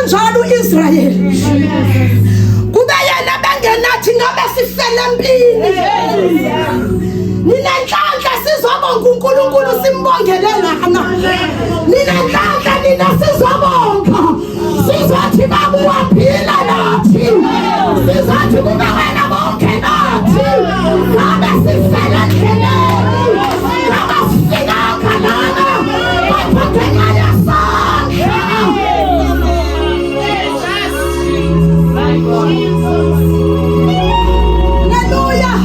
kanjalo uIsrayeli. Kube yena bengenathi ngabe sifele empini. Ninenhlanhla sizobonga uNkulunkulu simbongele lana. Ninenhlanhla nina sizobonga. Sizothi babuwaphila nathi. Sizothi kube wena bonke nathi. Ngabe sifele endleleni. Ngabe sifika kalana. Baphatheka yasandla. Hallelujah.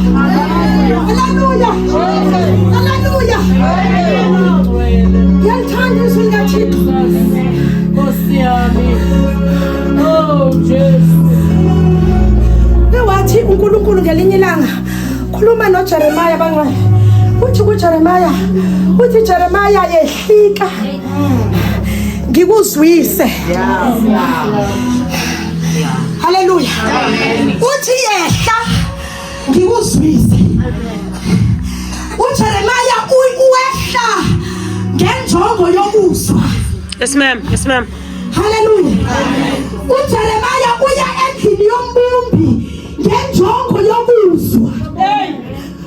Hallelujah. Hallelujah. Yalthanda izwi likaThixo. Nkosi yami. Oh Jesus. Bewathi uNkulunkulu ngelinye ilanga khuluma noJeremiah bangcwele. Uthi kuJeremiah, uthi Jeremiah yehlika. Ngikuzwise. Hallelujah. Uthi yehla ngikuzwise. uJeremiah uwehla ngenjongo yokuzwa. Yes ma'am. Yes ma'am. Hallelujah. uJeremiah uya endlini yombumbi ngenjongo yokuzwa.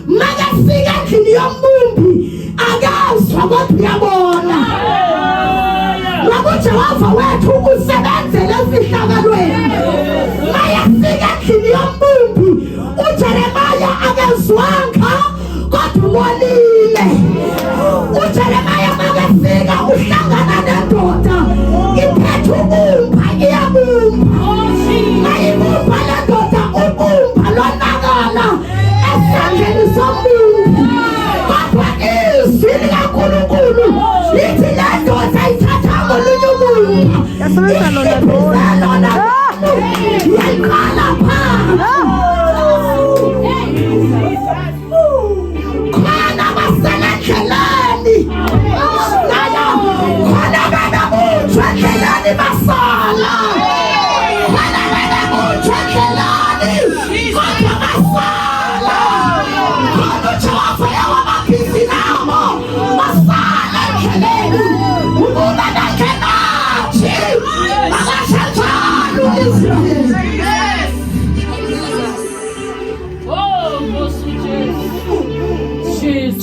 Maka fika endlini yombumbi akazwa kodwa uyabona. Jehova wethu usebenzele efihlakalweni. Maya fika endlini yombumbi uJeremiah akezwanga kodwa ubonile. uJeremiah makafika uhlangana nendoda iphethe ubumba iyabumba. Mayibumba le ndoda ubumba lonakala esandleni sombumbi. Kodwa izwi likaNkulunkulu lithi le ndoda ithatha olunye ubumba. Yasebenza lona lona. Yayikhala phansi. Khona baselendleleni. Khona banamuthi endleleni basala. Khona banamuthi endleleni kodwa basala. Khona uJehova yawabaphizi nabo basala endleleni. Ukuba nakenathi makashanjalo uIsrayeli.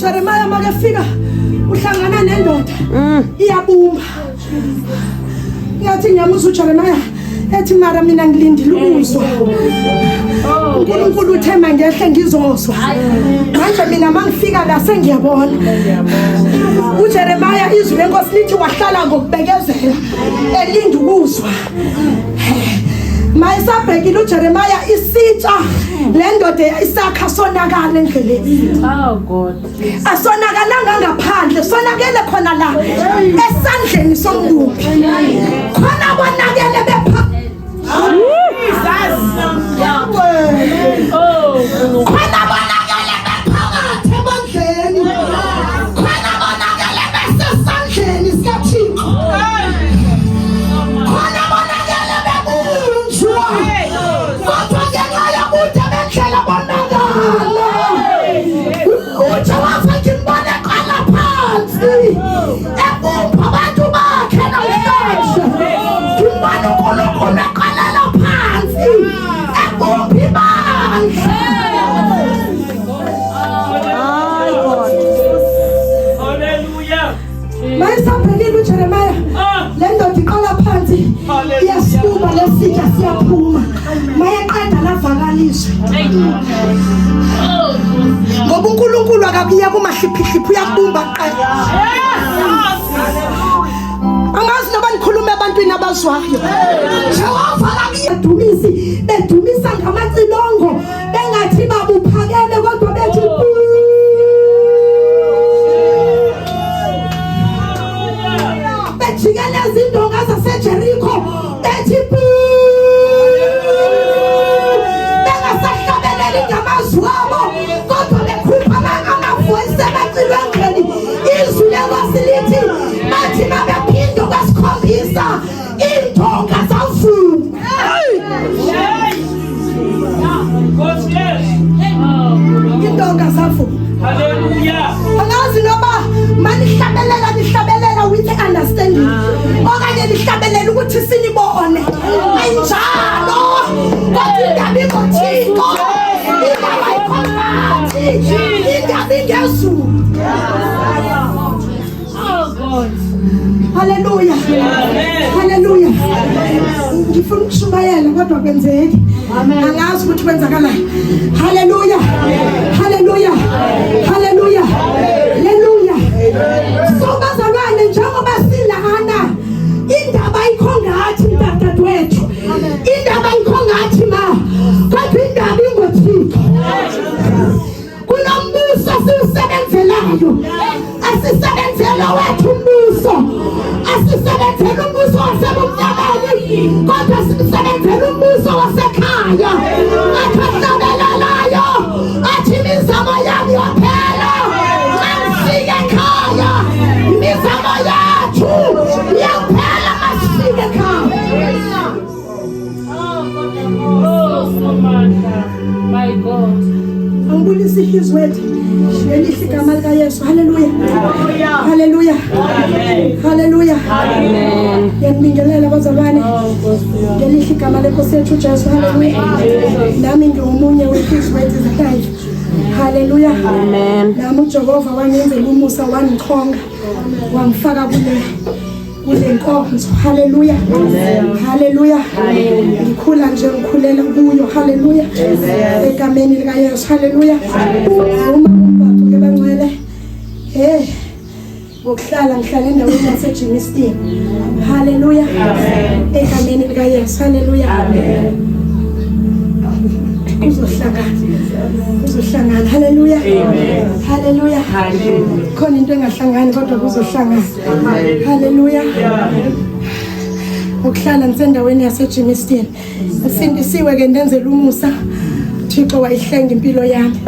Jeremiah makafika uhlangana nendoda iyabumba. Ngathi ngiyamuza uJeremiah ethi mara mina ngilindile ukuzwa. uNkulunkulu uthe mangehle ngizozwa. Manje mina mangifika la sengiyabona. uJeremiah izwi lenkosi lithi wahlala ngokubekezela elinda ukuzwa. Mayisabhekile uJeremiah isitsha le ndoda isakha sonakala endleleni. Oh God. Asonakalanga ngaphandle, sonakele khona la esandleni sombumbi. Khona bonakele bepha. Khona bonakele bephakathi ebandleni. Khona bonakele besesandleni sikaThixo. Khona bonakele bebunjwa. Kodwa ngenxa yokuthi bendlela bonakala. uJehova kimbona qala phansi. Ebumba abantu bakhe namhlanje. Kimbona uNkulunkulu eqalela phansi. Ebumba ibandla. Hallelujah. Mayisabhekile uJeremiah. Le ndoda iqala phansi. Iyasibumba lesitsha siyaphuma. Mayeqeda lavakaliswa. Ngoba uNkulunkulu akakuya kumahliphihlipi uyakubumba qala. Angazi noba nikhuluma ebantwini abazwayo. Jehova akuyedumisi bedumisa ngamacilongo bengathi babuphakeme kodwa bethi bejikeleza indonga zaseJericho bethi bengasahlabeleli ngamazwi abo kodwa bekhupha amavoyisi emacilongweni. Izwi lenkosi lithi bathi mabephinda kwesikhombisa indonga zavuma. Indonga zavuma. Hallelujah. Angazi noba manihlabelela nihlabelela with understanding. Okanye nihlabelela ukuthi ukuthi sinibone ayinjalo kodwa indaba ingoThixo indaba ayikhonathi indaba ingezulu. Hallelujah. Hallelujah. Ngifuna ukushumayela kodwa kwenzeki. Angazi ukuthi kwenzakalani. Hallelujah. Hallelujah. Hallelujah. Hallelujah. So bazalwane njengoba silana indaba ayikho ngathi mntatadwethu. Indaba ayikho ngathi ma. Kodwa indaba ingoThixo. Kunombuso siwusebenzelayo. Asisebenzela wethu umbuso. Asisebenzela umbuso wasebumnyameni. Kodwa sisebenzela umbuso wasekhaya. Athasabelelayo. Athi imizamo yami yaphela. Masifike ekhaya. Imizamo yethu yaphela masifike ekhaya. My God. Angibulisi his word. Ngelihle igama lika Yesu. Hallelujah. Hallelujah. Hallelujah. Amen. Ngiyabingelela bazalwane. Ngelihle igama leNkosi yethu Jesu. Hallelujah. Nami ngingomunye we-his word is alive. Hallelujah. Amen. Nami uJehova wangenzela umusa wangichonga. Wangifaka kule nkonzo. Hallelujah. Hallelujah. Ngikhula nje ngikhulela kuyo. Hallelujah. Egameni lika Yesu. Hallelujah. Uma umbapho ke bangcwele ngokuhlala ngihlala endaweni yaseJimiston. Hallelujah. Egameni lika Yesu. Hallelujah. Kuzohlangana. Hallelujah. Hallelujah. Khona into engahlangani kodwa kuzohlangana. Hallelujah. Ukuhlala ngisendaweni yaseJimiston. Sindisiwe ke ndenzela umusa. Thixo wayihlenga impilo yami.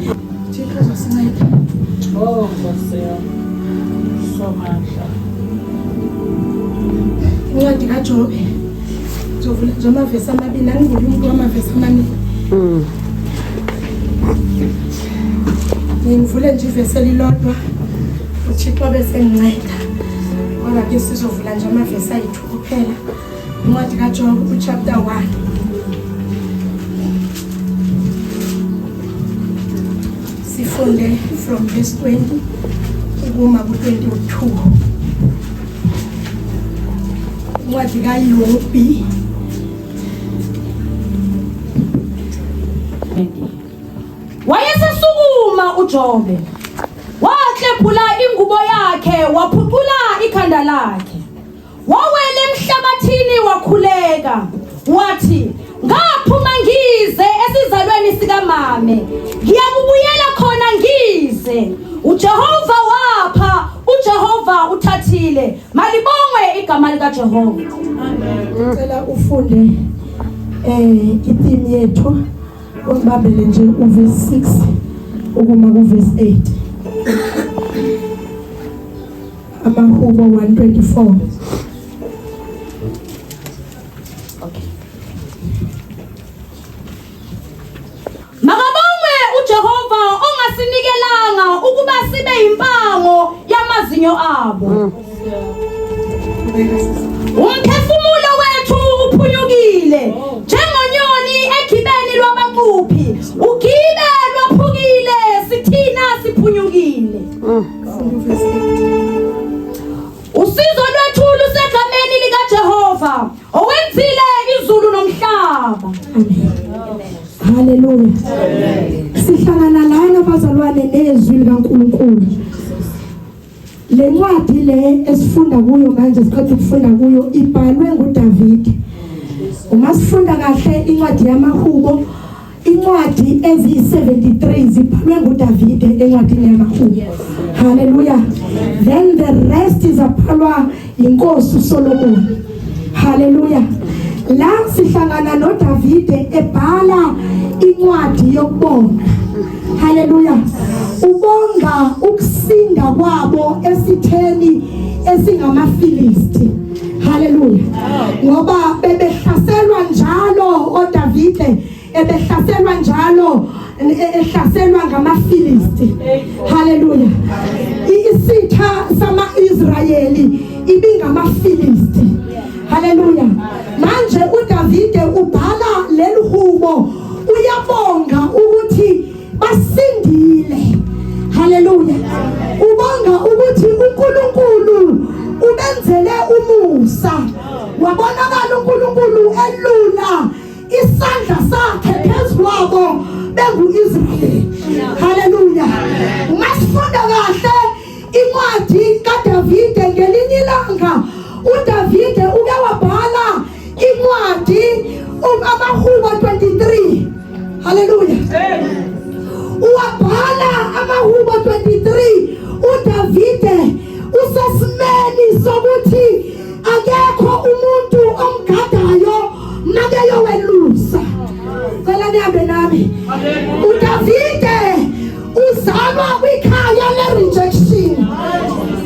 Thixo uzosinceda. Oh, so much. Incwadi kaJobe. Ngizovula nje amavesi amabili, angivuli umuntu wamavesi amaningi. Ngivule nje ivesi elilodwa. uThixo bese nginceda. Ngoba ke sizovula nje amavesi ayi-2 kuphela. Incwadi kaJobe chapter 1. Sifunde from verse 20 ukuma ku-22. Incwadi kaYobi. Wayesesukuma uJobe, waklephula ingubo yakhe, waphucula ikhanda lakhe, wawela emhlabathini wakhuleka, wathi, ngaphuma ngize esizalweni sikamame, ngiyakubuyela khona ngize. uJehova wapha, uJehova uthathile, malibongwe igama likaJehova. Ngicela ufunde itheme yethu ubabele nje uverse 6 ukuma kuverse 8. Amahubo 124. Makabongwe uJehova ongasinikelanga ukuba sibe impango yamazinyo abo. Umphefumulo wethu uphunyukile njengonyoni egibeni lwabaquphi, ugibe lwaphukile sithina siphunyukile. Usizo lwethu lusegameni likaJehova owenzile izulu nomhlaba. Hallelujah. Sihlangana lana bazalwane nezwi likaNkulunkulu. Le ncwadi le esifunda kuyo manje siqeda ukufunda kuyo ibhalwe nguDavid. Uma sifunda kahle incwadi yamahubo, incwadi ezi73 zibhalwe nguDavid encwadini yamahubo. Hallelujah. Then the rest is abhalwa inkosi uSolomon. Hallelujah. La sihlangana noDavid ebhala incwadi yokubonga. Hallelujah. Ubonga ukusinda kwabo esitheni esingamaFilisti. Hallelujah. Ngoba bebehlaselwa njalo oDavide, ebehlaselwa njalo ehlaselwa ngamaFilisti. Hallelujah. Isitha sama-Israyeli ibingamaFilisti. Haleluya. Manje uDavide ubhala lelihubo uyabonga ukuthi basindile. Haleluya. Ubonga ukuthi uNkulunkulu ubenzele umusa. Wabonakala uNkulunkulu elula isandla sakhe phezu kwabo bengu-Israyeli. Haleluya. Masifunda kahle incwadi kaDavide ngelinye ilanga uDavide uke wabhala incwadi amahubo 23. Haleluya. Uwabhala amahubo 23. uDavide usesimeni sokuthi akekho umuntu omgadayo makeyowelusa. Cela nihambe nami. uDavide uzalwa kwikhaya le-rejection.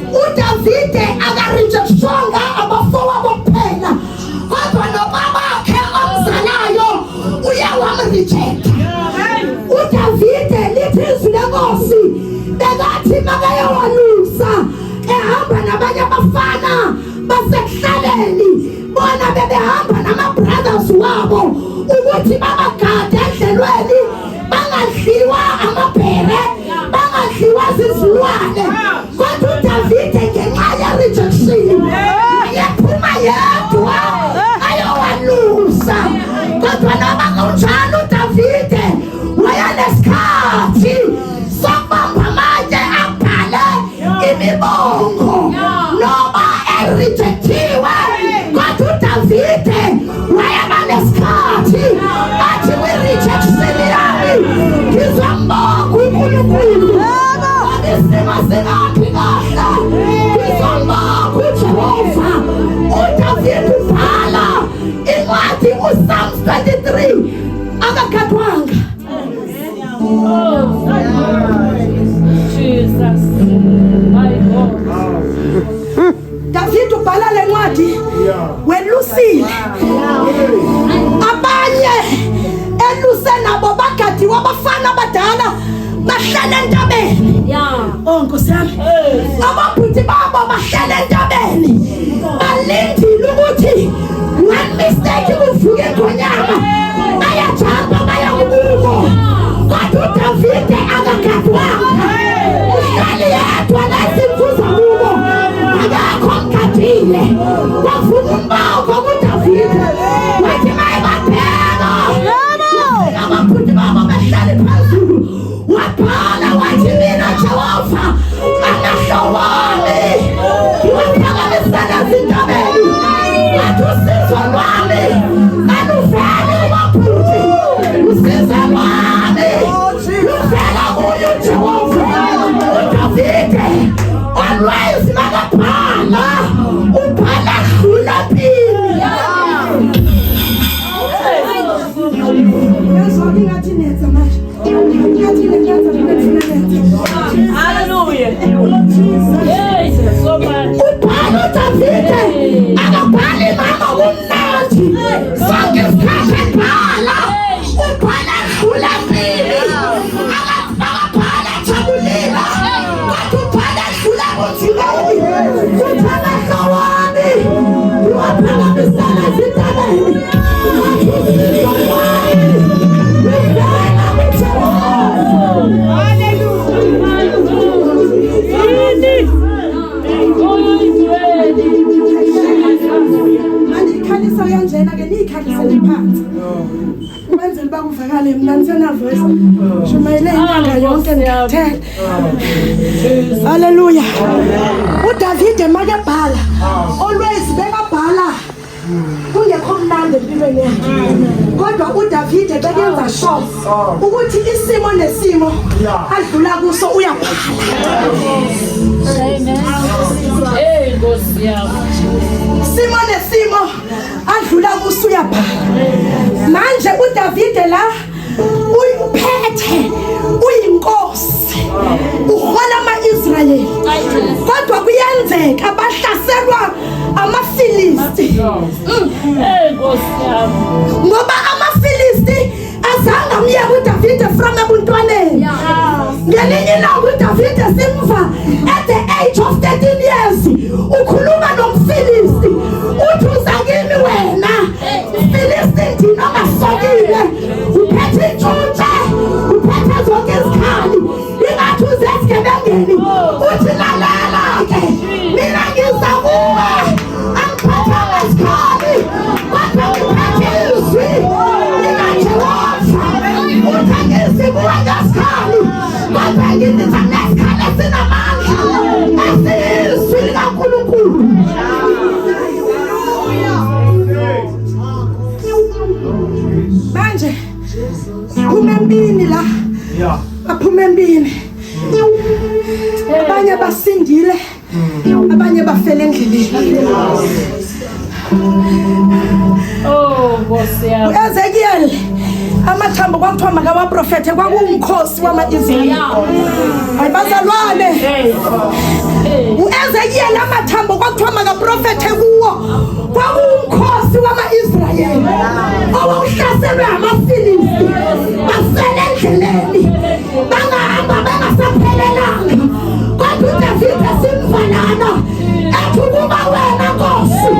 uDavide aka-rejectionga abafowabo kuphela, kodwa nobabakhe omzalayo uye wamrejecta. uDavide lithi izwi lenkosi bekathi makayowalusa ehamba nabanye abafana basekuhlaleni, bona bebehamba nama-brothers wabo ukuthi babagade edlelweni, bangadliwa amabhere, bangadliwa zizilwane. Kodwa uDavide ngenxa ye-rejection yephuma yedwa ayowalusa. Kodwa noma kunjalo uDavide wayenesikhathi sokubamba amatshe abhale imibongo noma erejectiwe. Kodwa uDavide wayeba nesikhathi athi kwi-rejection yami ngizambonga uNkulunkulu. Isimo singaphi kahle ngizambonga uJehova. uDavide ubhala incwadi uPsalms 23 akagadwanga. Jesus, my God. Davide ubhala le ncwadi welusile. Abanye eluse nabo bagadiwe abafana abadala bahlala entabeni. Oh Nkosi yami. Ababhuti babo bahlala entabeni balindile ukuthi one mistake kuvuke ingonyama bayajamba bayakubuko. Kodwa uDavide akagadwanga. Uhlala yedwa lasimvuza kubo akakho mgadile. Wavuma umboko kuDavide wathi mayebabheka ababhuti babo bahlale phezulu. Wabhala wathi mina Jehova amehlo wami ngiwaphakamisa ezintabeni, wathi usizo lwami aluvele kubabhuti, usizo lwami luvela kuye uJehova. uDavide always makabhala ubhala dlula phini. Ngathi netha manje. Hallelujah. Jesus, so much. Ubhala uDavide akabhali mama kumnandi sonke isikhathi ebhala ubhala dlula phini. Akabhala jabulile kodwa ubhala dlula kunzimeni. Uthi amehlo wami ngiwaphakamisa ezintabeni, wathi usizo lwami luvela kuJehova. Mandikhalisa kanjena ke niyikhalisele phansi ukwenzela bakuvakale. Mina ngisenavoice shumayele inyanga yonke ngikuthela. Haleluya. uDavide makebhala always bekabhala kungekho mnandi empilweni yakhe, kodwa uDavide bekenza sure ukuthi isimo nesimo adlula kuso uyabhala. Hey, Nkosi yami. Simo nesimo adlula kuso uyabhala. Manje uDavide la uyiphethe uyinkosi uhola ama-Israyeli, kodwa kuyenzeka bahlaselwa amaFilisti. Hey, Nkosi yami. Ngoba amaFilisti azange amyeke uDavide from ebuntwaneni. Ngelinye ilanga uDavide simva at the age of 13 years ukhuluma nomFilisti uthi uza kimi kodwa ngiphethe izwi likaJehova. Uthi ngizibuka ngesikhali, kodwa ngiziza ngesikhali esinamandla, esiyizwi likaNkulunkulu. Manje phume empini la, baphume empini. Abanye basindile, abanye bafele endleleni. Oh, Nkosi yami. Ezekiel amathambo kwakuthiwa makawaprofethe kwakuwumkhosi wama-Israyeli. Ayibazalwane, u-Ezekiel amathambo kwakuthiwa makaprofethe kuwo kwakuwumkhosi wama-Israyeli owawuhlaselwe amaFilisti. Bafele endleleni, bangahamba bengasaphelelanga, kodwa uDavide esimfanana ethi ukuba wena Nkosi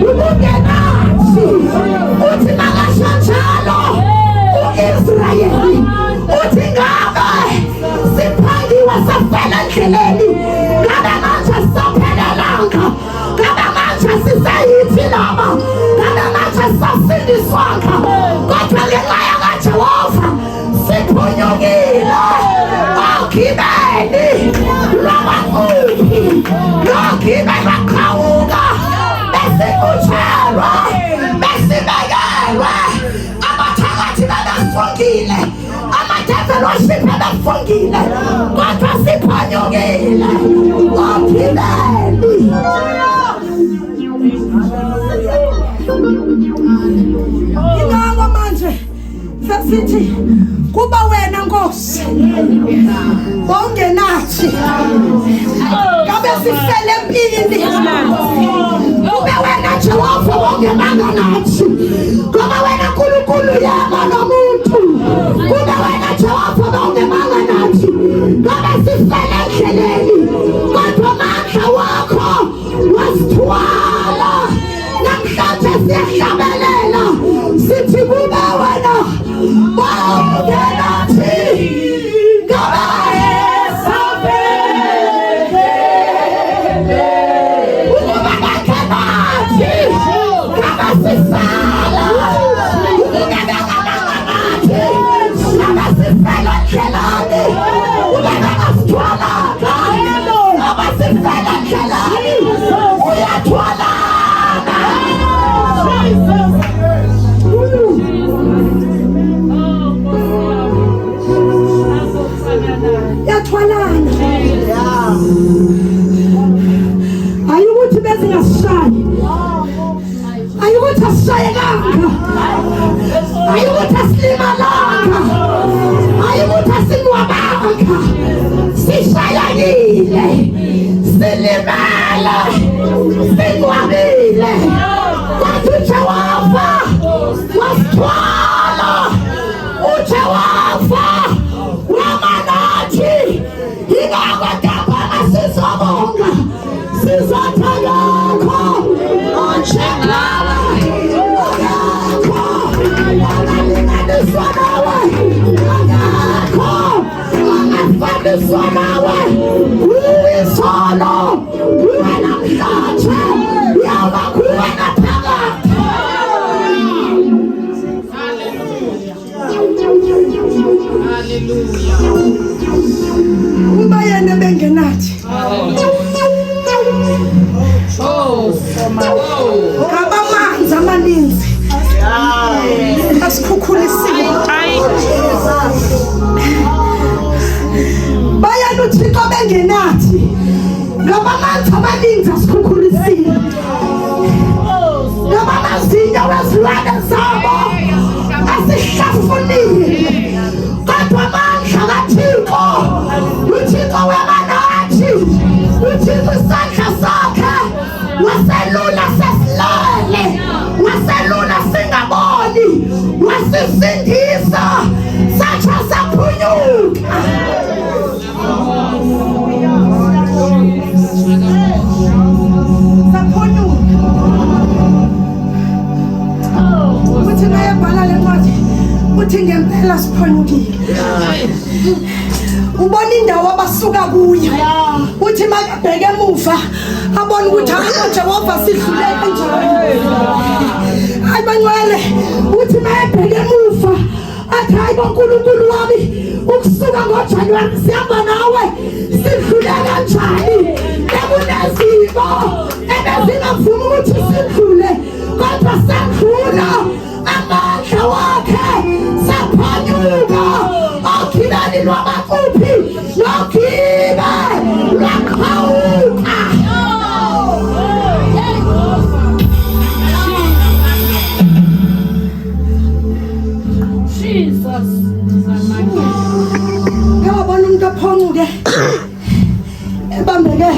ubungenathi. Uthi makasho njalo u-Israyeli, uthi ngabe siphangiwe safela endleleni, ngabe manje sisaphelelanga, ngabe manje siseyithi laba, ngabe manje sisasindiswanga, kodwa ngenxa yakaJehova siphunyukile. Ogibeni lwabaquphi, nogibeni baqhawuka, besibutshelwe, besibekelwe, abathakathi bebefungile, amadevil worship bebefungile, kodwa siphunyukile. Ogibeni. Ingako manje sesithi kuba wena Nkosi wawungenathi, ngabe sifele empini. Kube wena Jehova wawungemanga nathi, ngoba wena Nkulunkulu yema nomuntu. Kube wena Jehova wawungemanga nathi, ngabe sifele endleleni, kodwa amandla wakho wasithwala. Namhlanje siyahlabelela sithi kuba wena wawungenathi, ngabe safele ukuba bangenathi, ngabe sisala ukuba bangamanga nathi, ngabe sifela endleleni, ukuba bangasithwalanga, ngabe sifela endleleni, uyathwalanga. Yathwalana. Ayukuthi bezingasishayi, ayukuthi asishayekanga, ayukuthi asilimalanga, ayukuthi asinwabanga, sishayekile, silimele, sinwabile, kodwa uJehova wasithwala. uJehova wamanathi, ingakho ngapha sizobonga, sizotha yakho onjengawe, yakho angalinganiswa nawe, yakho angafaniswa nawe. Uyisolo wanamhlanje yabakuwe naphakade. Uba yena bengenathi, ngabamanzi amaninzi asikhukhulisiwe. Bayana uThixo bengenathi, ngabamanzi amaninzi asikhukhulisiwe. Ngabamazinyo wezilwane zabo asihlafunile, kodwa amandla kaThixo, uThixo wemanathi, uThixo isandla sakhe waselula sesilele, waselula singaboni, wasisindisa satsha saphunyuka. Uthi nayebhala le ncwadi uthi ngempela siphonyukile. ubona indawo abasuka kuyo uthi makabheke emuva abona ukuthi hayi Jehova sidlule kanjani hayi bangcwele uthi makabheke emuva athi hayi uNkulunkulu wami ukusuka ngoJanuwari sihamba nawe sidlule kanjani ekunezimo ebezingavuma ukuthi sidlule kodwa sadlula amandla wakhe saphanyuka okhibani lwabaquphi lokhibe lwaqhawuka Jesus. yabona umuntu ophonguke ebambeke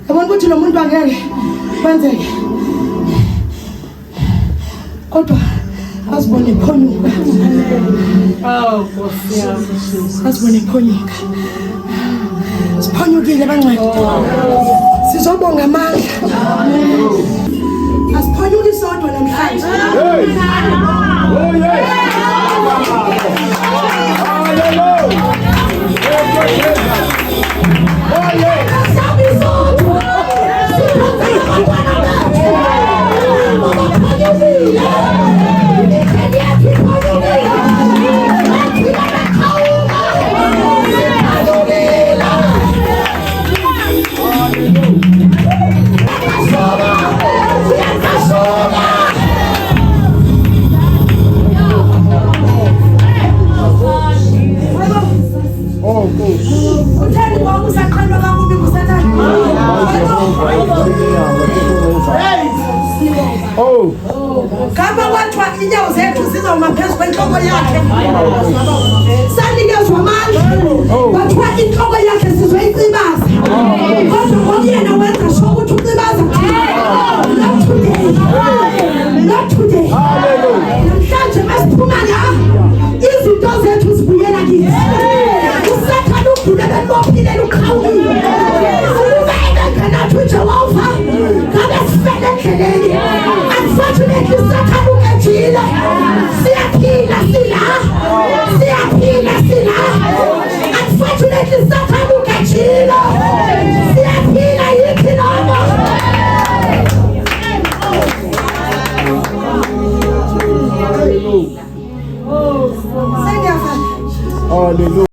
yabona ukuthi lo muntu angeke kwenzeke kodwa asibone ephonyuka Oh, Nkosi yami. asibone ephonyuka siphonyukile bangcwele sizobonga amandla asiphonyuki sodwa namhlanje Kama watu inyawo zethu zizoma phezu kwenhloko yakhe sanikezwa amandla wathiwa inhloko yakhe sizoyicibaza kodwa ngoyena wenza sho ukuthi